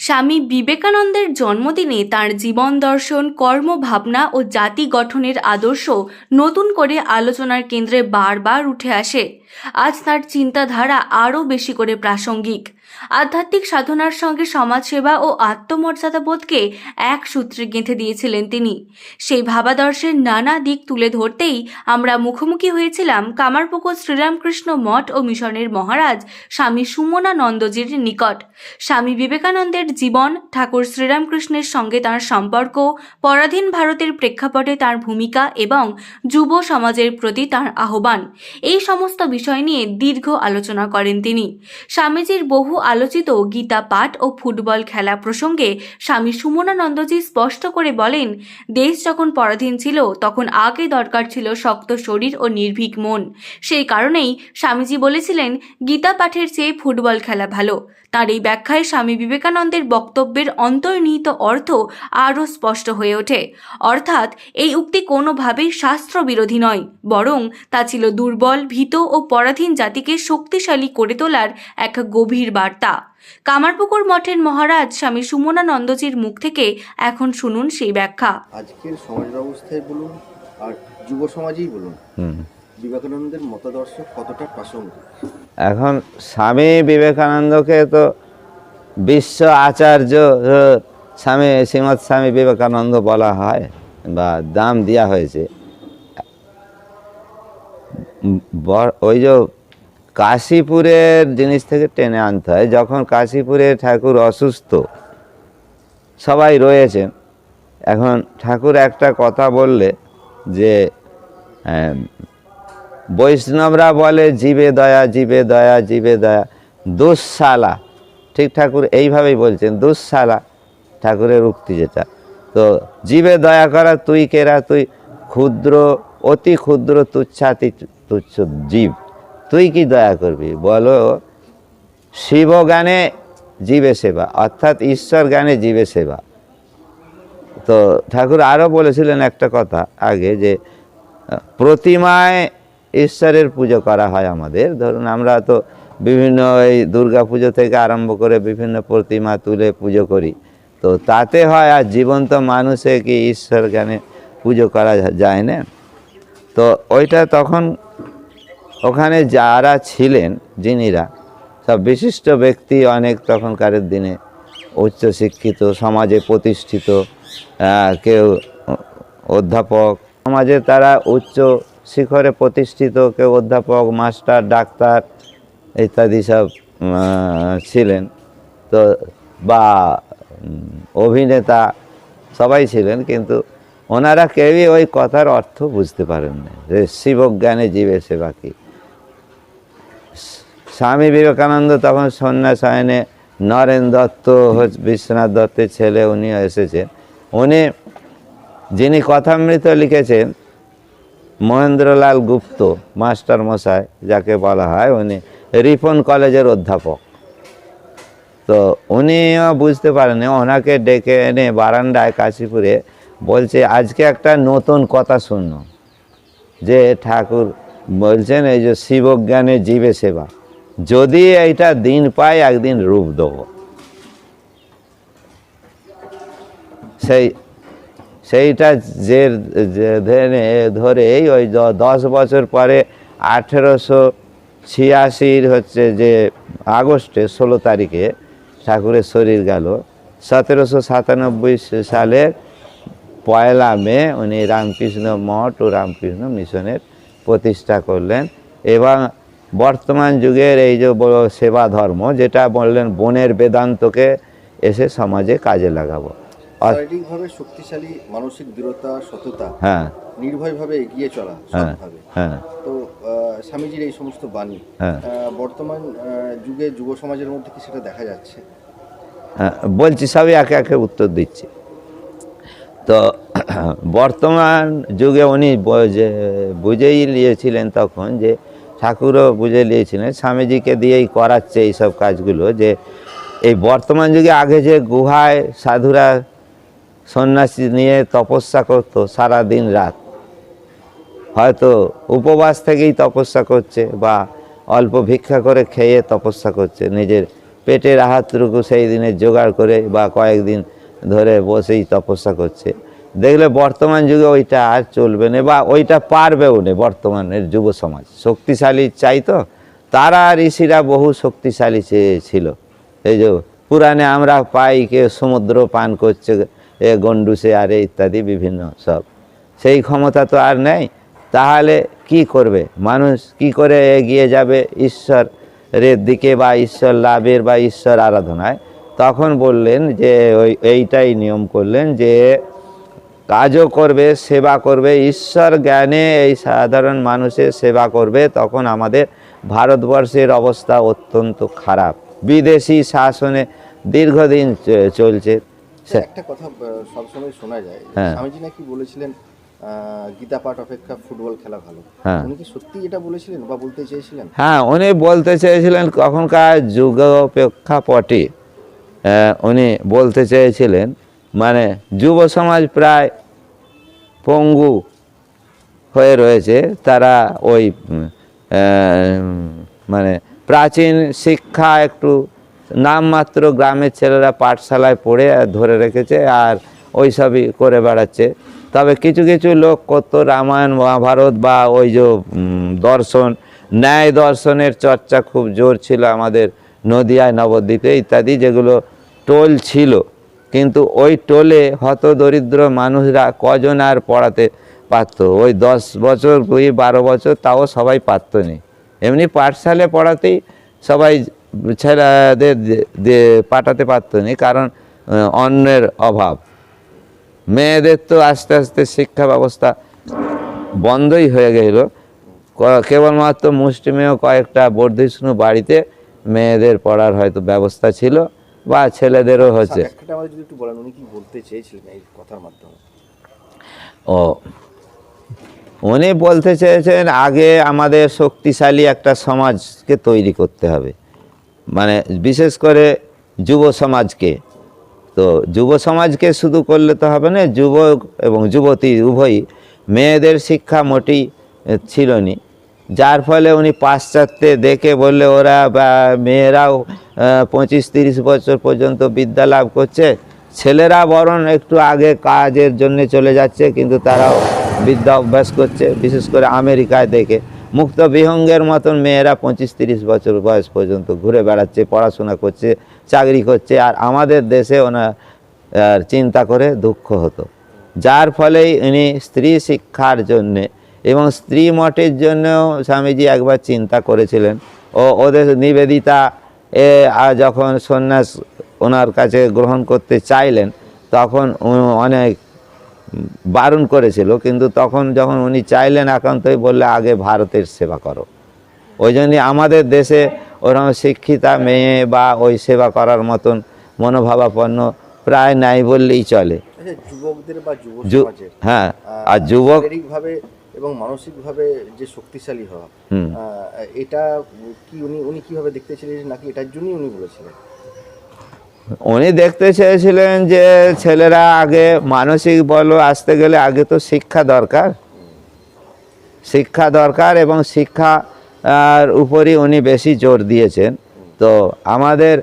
স্বামী বিবেকানন্দের জন্মদিনে তাঁর জীবন দর্শন, কর্মভাবনা ও জাতি গঠনের আদর্শ নতুন করে আলোচনার কেন্দ্রে বারবার উঠে আসে। আজ তাঁর চিন্তাধারা আরও বেশি করে প্রাসঙ্গিক। আধ্যাত্মিক সাধনার সঙ্গে সমাজসেবা ও আত্মমর্যাদা বোধকে এক সূত্রে গেঁথে দিয়েছিলেন তিনি। সেই ভাবাদর্শের নানা দিক তুলে ধরতেই আমরা মুখোমুখি হয়েছিলাম কামারপুকুর শ্রীরামকৃষ্ণ মঠ ও মিশনের মহারাজ স্বামী সুমনানন্দজির নিকট। স্বামী বিবেকানন্দের জীবন, ঠাকুর শ্রীরামকৃষ্ণের সঙ্গে তাঁর সম্পর্ক, পরাধীন ভারতের প্রেক্ষাপটে তাঁর ভূমিকা এবং যুব সমাজের প্রতি তাঁর আহ্বান, এই সমস্ত বিষয় নিয়ে দীর্ঘ আলোচনা করেন তিনি। স্বামীজির বহু আলোচিত গীতা পাঠ ও ফুটবল খেলা প্রসঙ্গে স্বামী সুমনানন্দজি স্পষ্ট করে বলেন, দেশ যখন পরাধীন ছিল তখন আগে দরকার ছিল শক্ত শরীর ও নির্ভীক মন। সেই কারণেই স্বামীজি বলেছিলেন, গীতা পাঠের চেয়ে ফুটবল খেলা ভালো। তার এই ব্যাখ্যায় স্বামী বিবেকানন্দের বক্তব্যের অন্তর্নিহিত অর্থ আরও স্পষ্ট হয়ে ওঠে। অর্থাৎ এই উক্তি কোনোভাবেই শাস্ত্র বিরোধী নয়, বরং তা ছিল দুর্বল, ভীত ও পরাধীন জাতিকে শক্তিশালী করে তোলার এক গভীর বার্তা। কামারপুকুর মঠের মহারাজ স্বামী সুমনানন্দজির মুখ থেকে এখন শুনুন সেই ব্যাখ্যা। আজকের সমাজ ব্যবস্থায় বলুন আর যুব সমাজেই বলুন, বিবেকানন্দের মতাদর্শ কতটা প্রাসঙ্গিক? এখন স্বামী বিবেকানন্দকে তো বিশ্ব আচার্য শ্রীমৎ স্বামী বিবেকানন্দ বলা হয় বা দাম দেওয়া হয়েছে। ওই যে কাশীপুরের জিনিস থেকে টেনে আনতে হয়। যখন কাশীপুরে ঠাকুর অসুস্থ, সবাই রয়েছেন, এখন ঠাকুর একটা কথা বললে যে বৈষ্ণবরা বলে জীবে দয়া, জীবে দয়া, জীবে দয়া, দুঃশালা। ঠিক ঠাকুর এইভাবেই বলছেন, দুঃশালা ঠাকুরের উক্তি যেটা। তো জীবে দয়া করা তুই কেরা, তুই ক্ষুদ্র, অতি ক্ষুদ্র, তুচ্ছাতি তুচ্ছ জীব, তুই কি দয়া করবি? বলো শিব জ্ঞানে জীবে সেবা, অর্থাৎ ঈশ্বর জ্ঞানে জীবে সেবা। তো ঠাকুর আরও বলেছিলেন একটা কথা আগে, যে প্রতিমায় ঈশ্বরের পুজো করা হয় আমাদের। ধরুন আমরা তো বিভিন্ন এই দুর্গা পুজো থেকে আরম্ভ করে বিভিন্ন প্রতিমা তুলে পুজো করি, তো তাতে হয়, আর জীবন্ত মানুষে কি ঈশ্বর জ্ঞানে পুজো করা যায় না? তো ওইটা তখন ওখানে যারা ছিলেন, যিনিরা সব বিশিষ্ট ব্যক্তি, অনেক তখনকার দিনে উচ্চশিক্ষিত, সমাজে প্রতিষ্ঠিত, কেউ অধ্যাপক, সমাজে তারা উচ্চ শিখরে প্রতিষ্ঠিত, কেউ অধ্যাপক, মাস্টার, ডাক্তার ইত্যাদি সব ছিলেন, তো বা অভিনেতা সবাই ছিলেন, কিন্তু ওনারা কেউই ওই কথার অর্থ বুঝতে পারেন না, যে শিবজ্ঞানে জীবে সেবা কি। স্বামী বিবেকানন্দ তখন সন্ন্যাস আইনে, নরেন দত্ত বিশ্বনাথ দত্তের ছেলে, উনিও এসেছেন। উনি, যিনি কথামৃত লিখেছেন, মহেন্দ্রলাল গুপ্ত মাস্টার মশাই যাকে বলা হয়, উনি রিপন কলেজের অধ্যাপক। তো উনিও বুঝতে পারেন, ওনাকে ডেকে এনে বারান্দায় কাশীপুরে বলছে, আজকে একটা নতুন কথা শুনল, যে ঠাকুর বলছেন এই যে শিবজ্ঞানে জীবে সেবা, যদি এইটা দিন পায় একদিন রূপ দেব। সেইটা যে ধরেই ওই 10 বছর পরে 1886 হচ্ছে যে আগস্টে 16 তারিখে ঠাকুরের শরীর গেল। 1797 সালের 1 মে উনি রামকৃষ্ণ মঠ ও রামকৃষ্ণ মিশনের প্রতিষ্ঠা করলেন। এবং বর্তমান যুগের এই যে বড় সেবা ধর্ম, যেটা বললেন বনের বেদান্তকে এসে সমাজে কাজে লাগাবো, শারীরিকভাবে শক্তিশালী, মানসিক দৃঢ়তা, সততা, হ্যাঁ, নির্ভয়ভাবে এগিয়ে চলা, হ্যাঁ, সৎভাবে। হ্যাঁ। তো স্বামীজির এই সমস্ত বাণী হ্যাঁ, বর্তমান যুগে যুব সমাজের মধ্যে কি সেটা দেখা যাচ্ছে? হ্যাঁ, বলছি, সবই একে একে উত্তর দিচ্ছি। তো বর্তমান যুগে উনি বুঝেই নিয়েছিলেন তখন, যে ঠাকুরও বুঝে নিয়েছিলেন, স্বামীজিকে দিয়েই করাচ্ছে এইসব কাজগুলো, যে এই বর্তমান যুগে আগে যে গুহায় সাধুরা সন্ন্যাসী নিয়ে তপস্যা করতো সারা দিন রাত, হয়তো উপবাস থেকেই তপস্যা করছে, বা অল্প ভিক্ষা করে খেয়ে তপস্যা করছে, নিজের পেটের আহারটুকু সেই দিনে জোগাড় করে বা কয়েকদিন ধরে বসেই তপস্যা করছে, দেখলে বর্তমান যুগে ওইটা আর চলবে না বা ওইটা পারবেও না। বর্তমানের যুব সমাজ শক্তিশালী চাই, তো তারা ঋষিরা বহু শক্তিশালী ছিল। এই যে পুরাণে আমরা পাই কে সমুদ্র পান করছে গন্ডুসে আরে ইত্যাদি বিভিন্ন সব, সেই ক্ষমতা তো আর নেই। তাহলে কি করবে মানুষ, কি করে এগিয়ে যাবে ঈশ্বরের দিকে বা ঈশ্বর লাভের বা ঈশ্বর আরাধনায়? তখন বললেন যে এইটাই নিয়ম করলেন যে কাজও করবে, সেবা করবে, ঈশ্বর জ্ঞানে এই সাধারণ মানুষের সেবা করবে। তখন আমাদের ভারতবর্ষের অবস্থা অত্যন্ত খারাপ, বিদেশি শাসনে দীর্ঘদিন চলছে। একটা কথা সবসময় শোনা যায়, হ্যাঁ। স্বামীজি নাকি বলেছিলেন গীতা পাঠ অপেক্ষা ফুটবল খেলা ভালো। হ্যাঁ। উনি কি সত্যি এটা বলেছিলেন বা বলতে চেয়েছিলেন? হ্যাঁ, উনি বলতে চেয়েছিলেন কখনকার যুগ প্রেক্ষাপটে উনি বলতে চেয়েছিলেন, মানে যুব সমাজ প্রায় পঙ্গু হয়ে রয়েছে। তারা ওই মানে প্রাচীন শিক্ষা একটু নামমাত্র গ্রামের ছেলেরা পাঠশালায় পড়ে ধরে রেখেছে আর ওই সবই করে বেড়াচ্ছে। তবে কিছু কিছু লোক কত রামায়ণ মহাভারত বা ওই যে দর্শন, ন্যায় দর্শনের চর্চা খুব জোর ছিল আমাদের নদিয়ায়, নবদ্বীপে ইত্যাদি, যেগুলো টোল ছিল। কিন্তু ওই টোলে হতদরিদ্র মানুষরা কজন আর পড়াতে পারতো? ওই 10 বছর 12 বছর তাও সবাই পারতো না। এমনি পাঠশালায় পড়াতেই সবাই ছেলেদের পাঠাতে পারতো না, কারণ অন্যের অভাব। মেয়েদের তো আস্তে আস্তে শিক্ষা ব্যবস্থা বন্ধই হয়ে গেল। কেবলমাত্র মুষ্টিমেয় কয়েকটা বর্ধিষ্ণু বাড়িতে মেয়েদের পড়ার হয়তো ব্যবস্থা ছিল, বা ছেলেদেরও হচ্ছে। একটা আমাদের যদি একটু বলেন উনি কি বলতে চেয়েছিলেন এই কথার মাধ্যমে? ও উনি বলতে চেয়েছেন আগে আমাদের শক্তিশালী একটা সমাজকে তৈরি করতে হবে, মানে বিশেষ করে যুব সমাজকে। তো যুব সমাজকে শুধু করলে তো হবে না, যুবক এবং যুবতী উভয়ই, মেয়েদের শিক্ষা মোটেই ছিল না। যার ফলে উনি পাশ্চাত্যে দেখে বললে ওরা বা মেয়েরাও 25-30 বছর পর্যন্ত বিদ্যা লাভ করছে, ছেলেরা বরং একটু আগে কাজের জন্য চলে যাচ্ছে, কিন্তু তারাও বিদ্যা অভ্যাস করছে। বিশেষ করে আমেরিকায় দেখে মুক্ত বিহঙ্গের মতন মেয়েরা 25-30 বছর বয়স পর্যন্ত ঘুরে বেড়াচ্ছে, পড়াশোনা করছে, চাকরি করছে। আর আমাদের দেশে ওনার চিন্তা করে দুঃখ হতো। যার ফলেই উনি স্ত্রী শিক্ষার জন্যে এবং স্ত্রী মঠের জন্যও স্বামীজি একবার চিন্তা করেছিলেন। ও ওদের নিবেদিতা যখন সন্ন্যাস ওনার কাছে গ্রহণ করতে চাইলেন, তখন অনেক বারণ করেছিল, কিন্তু তখন যখন উনি চাইলেন একান্তই, বললে আগে ভারতের সেবা করো। ওই জন্যই আমাদের দেশে ওরকম শিক্ষিতা মেয়ে বা ওই সেবা করার মতন মনোভাবাপন্ন প্রায় নাই বললেই চলে। যুবকদের বা যুব সমাজের, হ্যাঁ, আর যুবক শারীরিকভাবে এবং মানসিকভাবে যে শক্তিশালী হওয়া, এটা কি উনি কিভাবে দেখতে ছিলেন, নাকি এটার জন্যই উনি বলেছিলেন? উনি দেখতে চেয়েছিলেন যে ছেলেরা আগে মানসিক বল আসতে গেলে আগে তো শিক্ষা দরকার, শিক্ষা দরকার, এবং শিক্ষার উপরই উনি বেশি জোর দিয়েছেন। তো আমাদের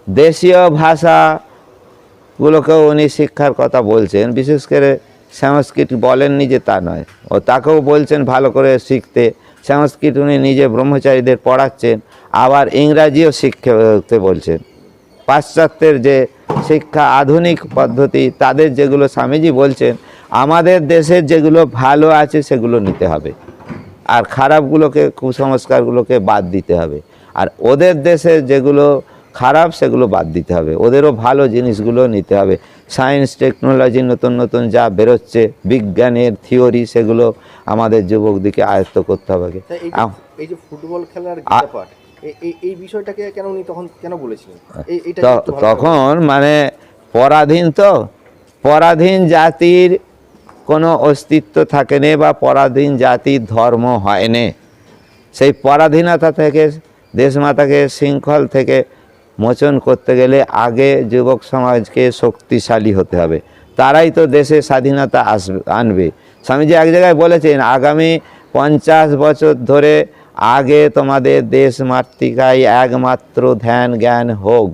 দেশীয় ভাষাগুলোকেও উনি শিক্ষার কথা বলছেন, বিশেষ করে সংস্কৃত বলেননি যে তা নয়, ও তাকেও বলছেন ভালো করে শিখতে। সংস্কৃত উনি নিজে ব্রহ্মচারীদের পড়াচ্ছেন, আবার ইংরাজিও শিখতে বলছেন। পাশ্চাত্যের যে শিক্ষা আধুনিক পদ্ধতি, তাদের যেগুলো স্বামীজি বলছেন, আমাদের দেশের যেগুলো ভালো আছে সেগুলো নিতে হবে, আর খারাপগুলোকে, কুসংস্কারগুলোকে বাদ দিতে হবে। আর ওদের দেশে যেগুলো খারাপ সেগুলো বাদ দিতে হবে, ওদেরও ভালো জিনিসগুলো নিতে হবে। সায়েন্স টেকনোলজি নতুন নতুন যা বেরোচ্ছে, বিজ্ঞানের থিওরি, সেগুলো আমাদের যুবকদিকে আয়ত্ত করতে হবে। এই যে ফুটবল খেলার গীতা পাঠ, এই বিষয়টাকে কেন উনি তখন কেন বলেছিলেন? তখন মানে পরাধীন, তো পরাধীন জাতির কোনো অস্তিত্ব থাকে না, বা পরাধীন জাতির ধর্ম হয় না। সেই পরাধীনতা থেকে দেশমাতাকে শৃঙ্খল থেকে মোচন করতে গেলে আগে যুবক সমাজকে শক্তিশালী হতে হবে, তারাই তো দেশে স্বাধীনতা আনবে। স্বামীজি এক জায়গায় বলেছেন, আগামী 50 বছর ধরে আগে তোমাদের দেশ মাতৃকায় একমাত্র ধ্যান জ্ঞান হোক,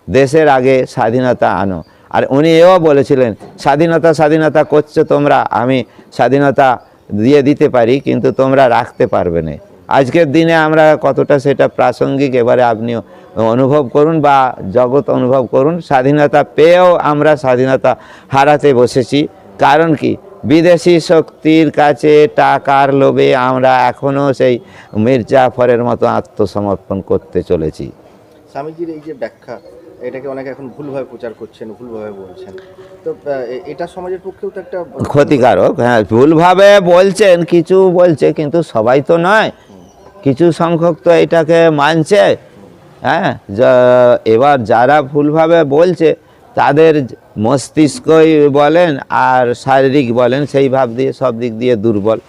দেশের আগে স্বাধীনতা আনো। আর উনি এও বলেছিলেন স্বাধীনতা স্বাধীনতা করছো তোমরা, আমি স্বাধীনতা দিয়ে দিতে পারি কিন্তু তোমরা রাখতে পারবে না। আজকের দিনে আমরা কতটা সেটা প্রাসঙ্গিক এবারে আপনি অনুভব করুন বা জগৎ অনুভব করুন। স্বাধীনতা পেয়েও আমরা স্বাধীনতা হারাতে বসেছি। কারণ কি? বিদেশি শক্তির কাছে টাকার লোভে আমরা এখনও সেই মীর জাফরের মতো আত্মসমর্পণ করতে চলেছি। স্বামীজির এই যে ব্যাখ্যা, এটাকে অনেকে এখন ভুলভাবে প্রচার করছেন, ভুলভাবে বলছেন, তো এটা সমাজের পক্ষেও তো একটা ক্ষতিকারক। হ্যাঁ, ভুলভাবে বলছেন, কিছু বলছে কিন্তু সবাই তো নয়, কিছু সংখ্যক তো এটাকে মানছে। হ্যাঁ, এবার যারা ভুলভাবে বলছে তাদের মস্তিষ্কই বলেন আর শারীরিক বলেন, সেই ভাব দিয়ে সব দিক দিয়ে দুর্বল।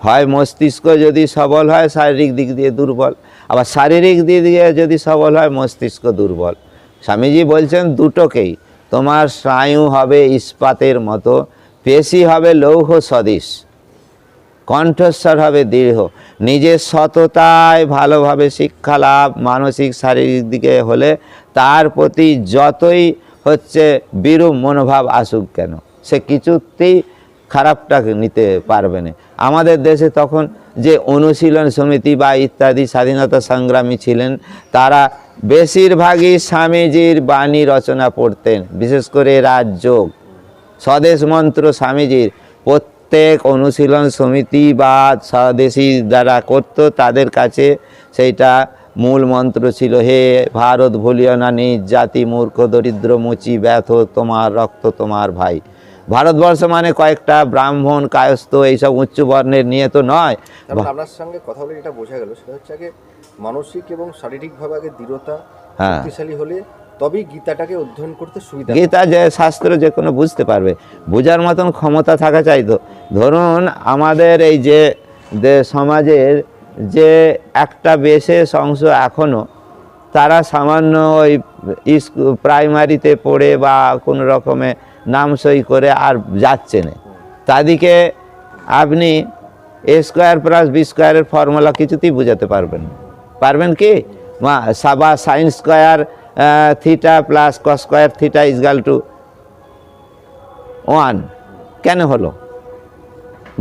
হয় মস্তিষ্ক যদি সবল হয় শারীরিক দিক দিয়ে দুর্বল, আবার শারীরিক দিক দিয়ে যদি সবল হয় মস্তিষ্ক দুর্বল। স্বামীজি বলছেন দুটোকেই, তোমার স্নায়ু হবে ইস্পাতের মতো, পেশি হবে লৌহ সদৃশ, কণ্ঠস্বর হবে দৃঢ়। নিজের সততায় ভালোভাবে শিক্ষা লাভ মানসিক শারীরিক দিকে হলে তার প্রতি যতই বিরূপ মনোভাব আসুক কেন সে কিছুতেই খারাপটাকে নিতে পারবে না। আমাদের দেশে তখন যে অনুশীলন সমিতি বা ইত্যাদি স্বাধীনতা সংগ্রামী ছিলেন তারা বেশিরভাগই স্বামীজির বাণী রচনা পড়তেন, বিশেষ করে রাজযোগ স্বদেশ মন্ত্র স্বামীজির প্রত্যেক অনুশীলন সমিতি বা স্বদেশী যারা করত তাদের কাছে সেইটা মূল মন্ত্র ছিল, হে ভারত ভুলিও না নিজ জাতি মূর্খ দরিদ্র মুচি ব্যথ তোমার রক্ত তোমার ভাই। ভারতবর্ষ মানে কয়েকটা ব্রাহ্মণ কায়স্থ এইসব উচ্চ বর্ণের নিয়ে তো নয়। আপনার সঙ্গে কথা বলে এটা বোঝা গেল সেটা হচ্ছে আগে মানসিক এবং শারীরিকভাবে আগে দৃঢ়তা শক্তিশালী হলে তবেই গীতাটাকে অধ্যয়ন করতে সুবিধা। গীতা যে শাস্ত্র যে কোনো বুঝতে পারবে, বোঝার মতন ক্ষমতা থাকা চাইতো। ধরুন আমাদের এই যে সমাজের যে একটা বিশেষ অংশ এখনও তারা সামান্য ওই প্রাইমারিতে পড়ে বা কোনো রকমে নাম সই করে আর যাচ্ছে না, তাদেরকে আপনি এ স্কোয়ার প্লাস বি স্কোয়ারের ফর্মুলা কিছুতেই বোঝাতে পারবেন কি? বা sine square theta plus cos square theta is equal to 1 কেন হলো,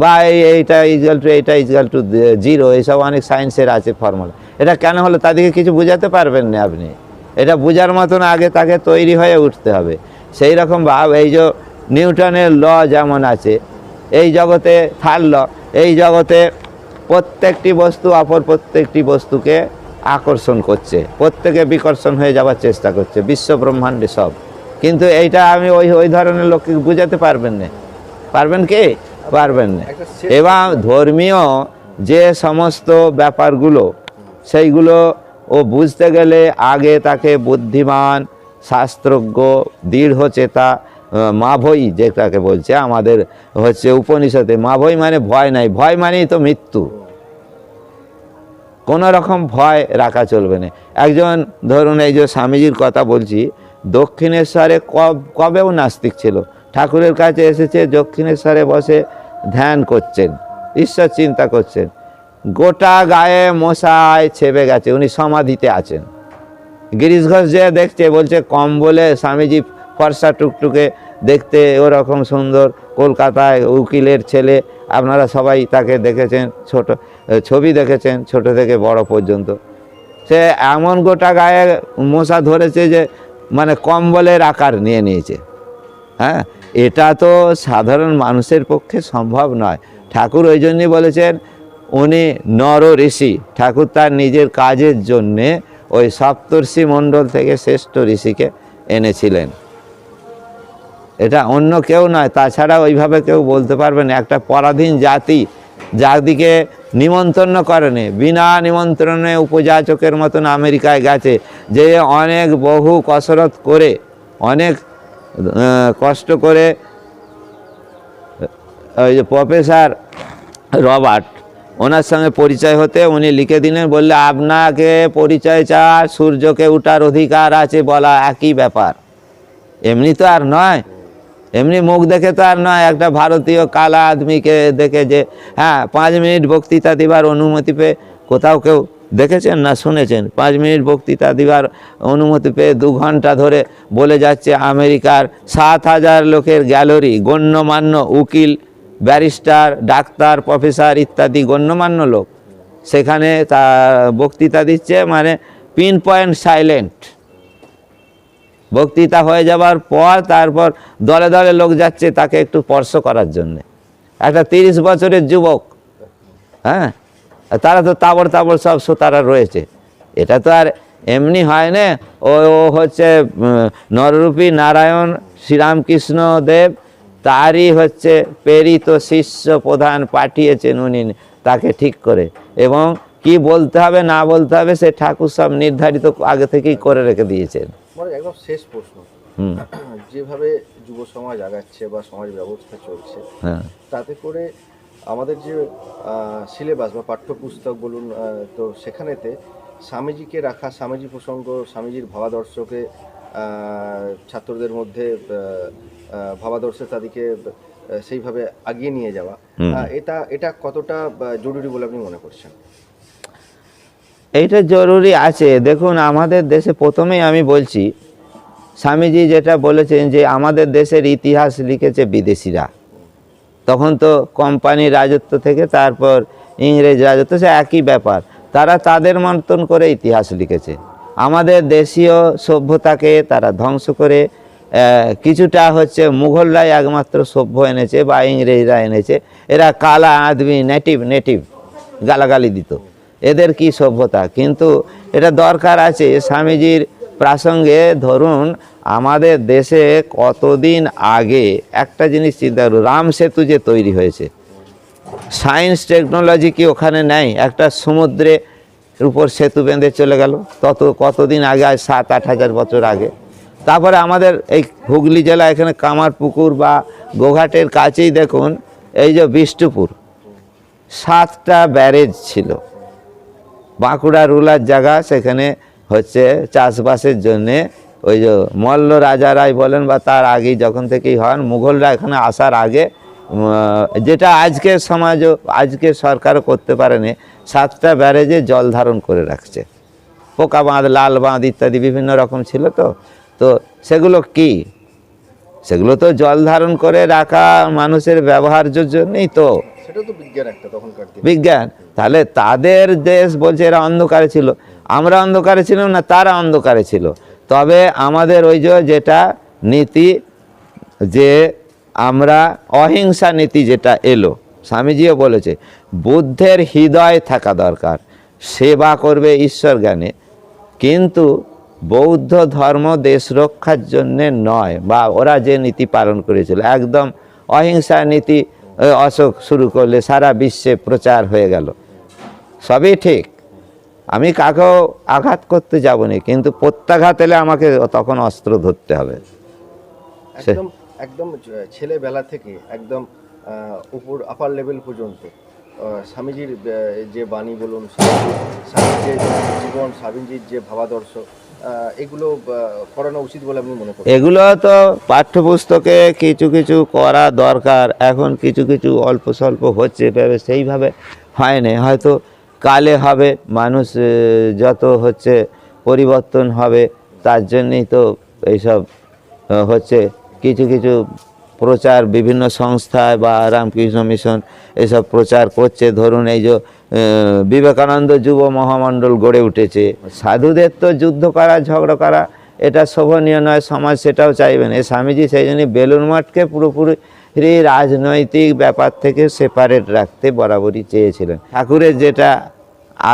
বা এইটা ইজগাল টু 0, এইসব অনেক সায়েন্সের আছে ফর্মুলা। এটা কেন হলো তাদেরকে কিছু বোঝাতে পারবেন না আপনি। এটা বোঝার মতন আগে তাকে তৈরি হয়ে উঠতে হবে। সেই রকম ভাব এই যে নিউটনের ল যেমন আছে এই জগতে, থার্ড ল, এই জগতে প্রত্যেকটি বস্তু অপর প্রত্যেকটি বস্তুকে আকর্ষণ করছে, প্রত্যেকে বিকর্ষণ হয়ে যাওয়ার চেষ্টা করছে বিশ্ব ব্রহ্মাণ্ডে সব। কিন্তু এইটা আমি ওই ধরনের লোককে বুঝাতে পারবেন না, পারবেন কি? পারবেন না। এবং ধর্মীয় যে সমস্ত ব্যাপারগুলো সেইগুলো ও বুঝতে গেলে আগে তাকে বুদ্ধিমান শাস্ত্রজ্ঞ দৃঢ়চেতা মাভৈ যেটাকে বলছে আমাদের উপনিষদে, মাভৈ মানে ভয় নাই, ভয় মানেই তো মৃত্যু, কোনো রকম ভয় রাখা চলবে না। একজন ধরুন এই যে স্বামীজির কথা বলছি, দক্ষিণেশ্বরে কবেও নাস্তিক ছিল, ঠাকুরের কাছে এসেছে, দক্ষিণেশ্বরে বসে ধ্যান করছেন, ঈশ্বর চিন্তা করছেন, গোটা গায়ে মশায় ছেপে গেছে, উনি সমাধিতে আছেন। গিরিশ ঘোষ যে দেখছে বলছে কম্বলে স্বামীজি ফর্সা টুকটুকে দেখতে ওরকম সুন্দর, কলকাতায় উকিলের ছেলে, আপনারা সবাই তাকে দেখেছেন, ছবি দেখেছেন ছোট থেকে বড় পর্যন্ত। সে এমন গোটা গায়ে মশা ধরেছে যে মানে কম্বলের আকার নিয়ে নিয়েছে। হ্যাঁ, এটা তো সাধারণ মানুষের পক্ষে সম্ভব নয়। ঠাকুর ওই জন্যই বলেছেন উনি নর ঋষি। ঠাকুর তার নিজের কাজের জন্যে ওই সপ্তর্ষি মণ্ডল থেকে শ্রেষ্ঠ ঋষিকে এনেছিলেন, এটা অন্য কেউ নয়। তাছাড়া ওইভাবে কেউ বলতে পারবে না। একটা পরাধীন জাতি যাদিকে নিমন্ত্রণ করেনি, বিনা নিমন্ত্রণে উপযাচকের মতন আমেরিকায় গেছে, যে অনেক বহু কসরত করে অনেক কষ্ট করে ওই যে প্রফেসর রবার্ট ওনার সঙ্গে পরিচয় হতে উনি লিখে দিলেন, বললে আপনাকে পরিচয় চাওয়া সূর্যকে উঠার অধিকার আছে বলা একই ব্যাপার, এমনি তো আর নয়। এমনি মুখ দেখে তো আর নয়, একটা ভারতীয় কালা আদমিকে দেখে যে হ্যাঁ 5 মিনিট বক্তৃতা দিবার অনুমতি পেয়ে, কোথাও কেউ দেখেছেন না শুনেছেন 5 মিনিট বক্তৃতা দিবার অনুমতি পেয়ে 2 ঘন্টা ধরে বলে যাচ্ছে আমেরিকার 7,000 লোকের গ্যালারি, গণ্যমান্য উকিল, ব্যারিস্টার, ডাক্তার, প্রফেসর ইত্যাদি গণ্যমান্য লোক সেখানে তা বক্তৃতা দিচ্ছে, মানে পিন পয়েন্ট সাইলেন্ট। বক্তৃতা হয়ে যাবার পর তারপর দলে দলে লোক যাচ্ছে তাকে একটু স্পর্শ করার জন্যে। একটা 30 বছরের যুবক, হ্যাঁ, তারা তো তাবড় তাবড় সব শ্রোতারা রয়েছে। এটা তো আর এমনি হয় না। ও হচ্ছে নররূপী নারায়ণ শ্রীরামকৃষ্ণ দেব, তারই হচ্ছে প্রেরিত শিষ্য প্রধান পাঠিয়েছেন উনি তাকে ঠিক করে, এবং কি বলতে হবে না বলতে হবে সে ঠাকুর সব নির্ধারিত আগে থেকেই করে রেখে দিয়েছেন। মানে একদম শেষ প্রশ্ন, যেভাবে যুব সমাজ আগাচ্ছে বা সমাজ ব্যবস্থা চলছে, হ্যাঁ, তাতে করে আমাদের যে সিলেবাস বা পাঠ্যপুস্তক বলুন, তো সেখানেতে স্বামীজিকে রাখা, স্বামীজি প্রসঙ্গ, স্বামীজির ভাবাদর্শকে ছাত্রদের মধ্যে ভাবাদর্শে তাদেরকে সেইভাবে আগিয়ে নিয়ে যাওয়া, এটা কতটা জরুরি বলে আপনি মনে করছেন? এইটা জরুরি আছে। দেখুন আমাদের দেশে প্রথমেই আমি বলছি, স্বামীজি যেটা বলেছেন যে আমাদের দেশের ইতিহাস লিখেছে বিদেশিরা। তখন তো কোম্পানি রাজত্ব থেকে তারপর ইংরেজ রাজত্ব, সে একই ব্যাপার। তারা তাদের মতন করে ইতিহাস লিখেছে। আমাদের দেশীয় সভ্যতাকে তারা ধ্বংস করে কিছুটা হচ্ছে মুঘলরাই একমাত্র সভ্য এনেছে বা ইংরেজরা এনেছে। এরা কালা আদমি, নেটিভ গালাগালি দিত, এদের কি সভ্যতা। কিন্তু এটা দরকার আছে স্বামীজির প্রাসঙ্গে। ধরুন আমাদের দেশে কতদিন আগে একটা জিনিস চিন্তা করুন, রাম সেতু যে তৈরি হয়েছে, সায়েন্স টেকনোলজি কি ওখানে নেই? একটা সমুদ্রের উপর সেতু বেঁধে চলে গেল, কতদিন আগে, আজ 7-8 হাজার বছর আগে। তারপরে আমাদের এই হুগলি জেলা এখানে কামারপুকুর বা গোঘাটের কাছেই দেখুন এই যে বিষ্ণুপুর, 7টা ব্যারেজ ছিল। বাঁকুড়া রুলার জায়গা, সেখানে হচ্ছে চাষবাসের জন্যে ওই যে মল্ল রাজারাই বলেন বা তার আগেই যখন থেকেই হন, মুঘলরা এখানে আসার আগে, যেটা আজকের সমাজও আজকে সরকারও করতে পারেনি, 7টা ব্যারেজে জল ধারণ করে রাখছে। পোকা বাঁধ, লাল বাঁধ ইত্যাদি বিভিন্ন রকম ছিল। তো সেগুলো কি? সেগুলো তো জল ধারণ করে রাখা মানুষের ব্যবহার্যের জন্যই তো। সেটা তো বিজ্ঞান একটা তখনকার দিনে। বিজ্ঞান। তাহলে তাদের দেশ বলছে এরা অন্ধকারে ছিল, আমরা অন্ধকারে ছিলাম না, তারা অন্ধকারে ছিল। তবে আমাদের ওই যেটা নীতি, যে আমরা অহিংসা নীতি যেটা এলো, স্বামীজিও বলেছে বুদ্ধের হৃদয় থাকা দরকার, সেবা করবে ঈশ্বর জ্ঞানে, কিন্তু বৌদ্ধ ধর্ম দেশ রক্ষার জন্যে নয়। বা ওরা যে নীতি পালন করেছিল একদম অহিংসা নীতি, অশোক শুরু করলে সারা বিশ্বে প্রচার হয়ে গেল। সবই ঠিক, আমি কাকেও আঘাত করতে যাব না, কিন্তু প্রত্যাঘাত এলে আমাকে তখন অস্ত্র ধরতে হবে। একদম একদম ছেলেবেলা থেকে একদম উপর আপার লেভেল পর্যন্ত স্বামীজির যে বাণী বলুন, স্বামীজির যে জীবন, স্বামীজির যে ভাবাদর্শ, এগুলো করানো উচিত বলে আপনি মনে করেন? এগুলো তো পাঠ্যপুস্তকে কিছু কিছু করা দরকার। এখন কিছু কিছু অল্প স্বল্প হচ্ছে, সেইভাবে হয় না। হয়তো কালে হবে, মানুষ যত হচ্ছে পরিবর্তন হবে, তার জন্যই তো এইসব হচ্ছে। কিছু কিছু প্রচার বিভিন্ন সংস্থায় বা রামকৃষ্ণ মিশন এসব প্রচার করছে। ধরুন এই যে বিবেকানন্দ যুব মহামণ্ডল গড়ে উঠেছে। সাধুদের তো যুদ্ধ করা, ঝগড়া করা এটা শোভনীয় নয়, সমাজ সেটাও চাইবেন। এই স্বামীজি সেই জন্য বেলুড় মঠকে পুরোপুরি রাজনৈতিক ব্যাপার থেকে সেপারেট রাখতে বরাবরই চেয়েছিলেন। ঠাকুরের যেটা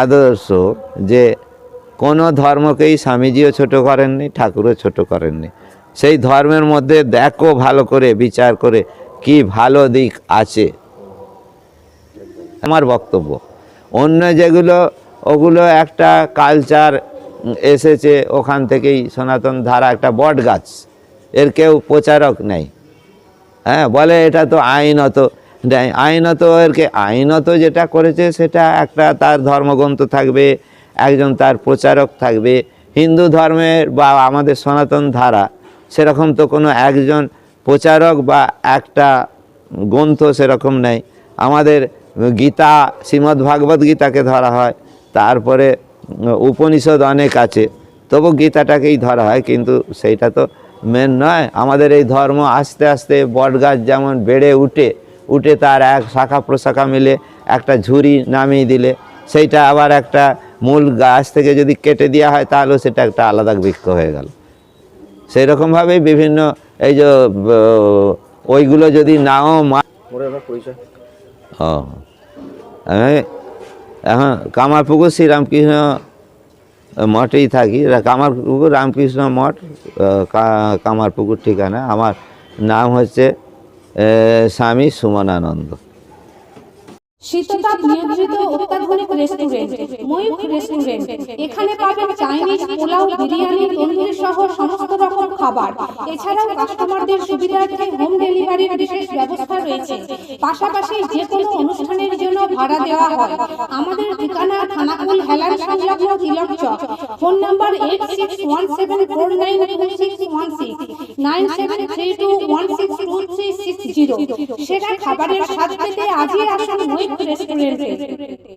আদর্শ, যে কোনো ধর্মকেই স্বামীজিও ছোট করেননি, ঠাকুরও ছোট করেননি। সেই ধর্মের মধ্যে দেখো ভালো করে বিচার করে কি ভালো দিক আছে, আমার বক্তব্য। অন্য যেগুলো ওগুলো একটা কালচার এসেছে, ওখান থেকেই সনাতন ধারা, একটা বট গাছ, এর কেউ প্রচারক নেই। হ্যাঁ, বলে এটা তো আইনত, আইনত এরকে আইনত যেটা করেছে সেটা একটা তার ধর্মগ্রন্থ থাকবে, একজন তার প্রচারক থাকবে। হিন্দু ধর্মের বা আমাদের সনাতন ধারা সেরকম তো কোনো একজন প্রচারক বা একটা গ্রন্থ সেরকম নেই। আমাদের গীতা, শ্রীমদ্ ভাগবত গীতাকে ধরা হয়, তারপরে উপনিষদ অনেক আছে, তবু গীতাটাকেই ধরা হয়, কিন্তু সেইটা তো মেন নয়। আমাদের এই ধর্ম আস্তে আস্তে বটগাছ যেমন বেড়ে উঠে তার এক শাখা প্রশাখা মিলে একটা ঝুড়ি নামিয়ে দিলে সেইটা আবার একটা মূল গাছ থেকে যদি কেটে দেওয়া হয় তাহলেও সেটা একটা আলাদা বৃক্ষ হয়ে গেল। সেই রকমভাবেই বিভিন্ন এই যে ওইগুলো যদি নাও ওরা আমার পরিচয় ও আমি এখন কামারপুকুর শ্রীরামকৃষ্ণ মঠেই থাকি। কামারপুকুর রামকৃষ্ণ মঠ, কামারপুকুর ঠিকানা। আমার নাম হচ্ছে স্বামী সুমনানন্দ। শীততাপ নিয়ন্ত্রিত অত্যাধুনিক রেস্টুরেন্ট ময়ূখ রেস্টুরেন্ট। এখানে পাবেন চাইনিজ, পোলাও, বিরিয়ানি, তন্দুরি সহ সমস্ত রকম খাবার। এছাড়াও কাস্টমারদের সুবিধার্থে হোম ডেলিভারির বিশেষ ব্যবস্থা রয়েছে। পাশাপাশি যে কোনো অনুষ্ঠানের জন্য ভাড়া দেওয়া হয়। আমাদের ঠিকানা খানাকুল হেলান সংলগ্ন তিলক চক। Phone number 8617492616 9732162360। সেরা খাবারের স্বাদ পেতে আজই আসুন ময়ূখ রেস্টুরেন্টে।